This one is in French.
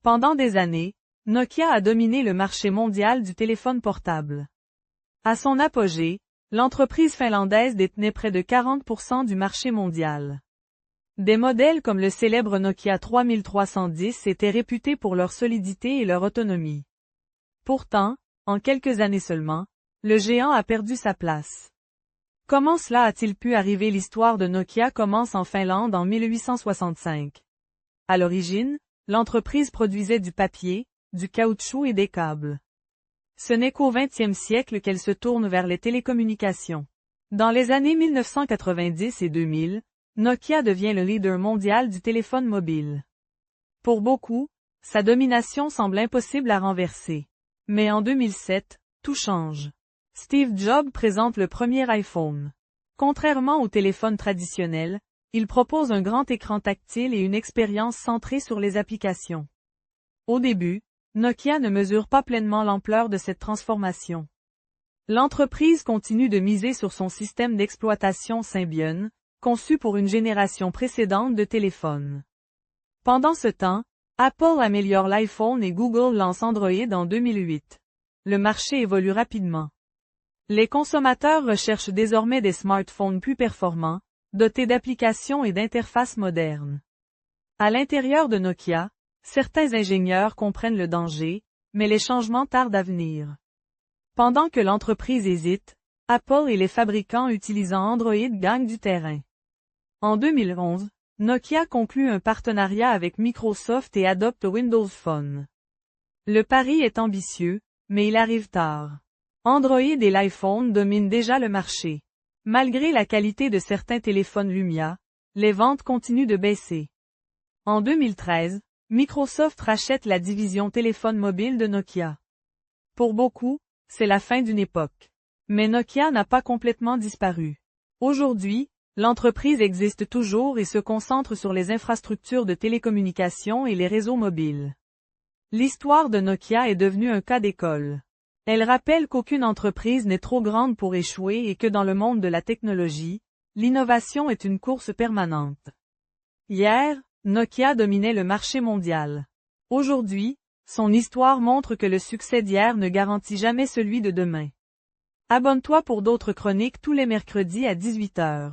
Pendant des années, Nokia a dominé le marché mondial du téléphone portable. À son apogée, l'entreprise finlandaise détenait près de 40% du marché mondial. Des modèles comme le célèbre Nokia 3310 étaient réputés pour leur solidité et leur autonomie. Pourtant, en quelques années seulement, le géant a perdu sa place. Comment cela a-t-il pu arriver? L'histoire de Nokia commence en Finlande en 1865. À l'origine, l'entreprise produisait du papier, du caoutchouc et des câbles. Ce n'est qu'au XXe siècle qu'elle se tourne vers les télécommunications. Dans les années 1990 et 2000, Nokia devient le leader mondial du téléphone mobile. Pour beaucoup, sa domination semble impossible à renverser. Mais en 2007, tout change. Steve Jobs présente le premier iPhone. Contrairement au téléphone traditionnel, il propose un grand écran tactile et une expérience centrée sur les applications. Au début, Nokia ne mesure pas pleinement l'ampleur de cette transformation. L'entreprise continue de miser sur son système d'exploitation Symbian, conçu pour une génération précédente de téléphones. Pendant ce temps, Apple améliore l'iPhone et Google lance Android en 2008. Le marché évolue rapidement. Les consommateurs recherchent désormais des smartphones plus performants, dotés d'applications et d'interfaces modernes. À l'intérieur de Nokia, certains ingénieurs comprennent le danger, mais les changements tardent à venir. Pendant que l'entreprise hésite, Apple et les fabricants utilisant Android gagnent du terrain. En 2011, Nokia conclut un partenariat avec Microsoft et adopte Windows Phone. Le pari est ambitieux, mais il arrive tard. Android et l'iPhone dominent déjà le marché. Malgré la qualité de certains téléphones Lumia, les ventes continuent de baisser. En 2013, Microsoft rachète la division téléphone mobile de Nokia. Pour beaucoup, c'est la fin d'une époque. Mais Nokia n'a pas complètement disparu. Aujourd'hui, l'entreprise existe toujours et se concentre sur les infrastructures de télécommunications et les réseaux mobiles. L'histoire de Nokia est devenue un cas d'école. Elle rappelle qu'aucune entreprise n'est trop grande pour échouer et que dans le monde de la technologie, l'innovation est une course permanente. Hier, Nokia dominait le marché mondial. Aujourd'hui, son histoire montre que le succès d'hier ne garantit jamais celui de demain. Abonne-toi pour d'autres chroniques tous les mercredis à 18 h.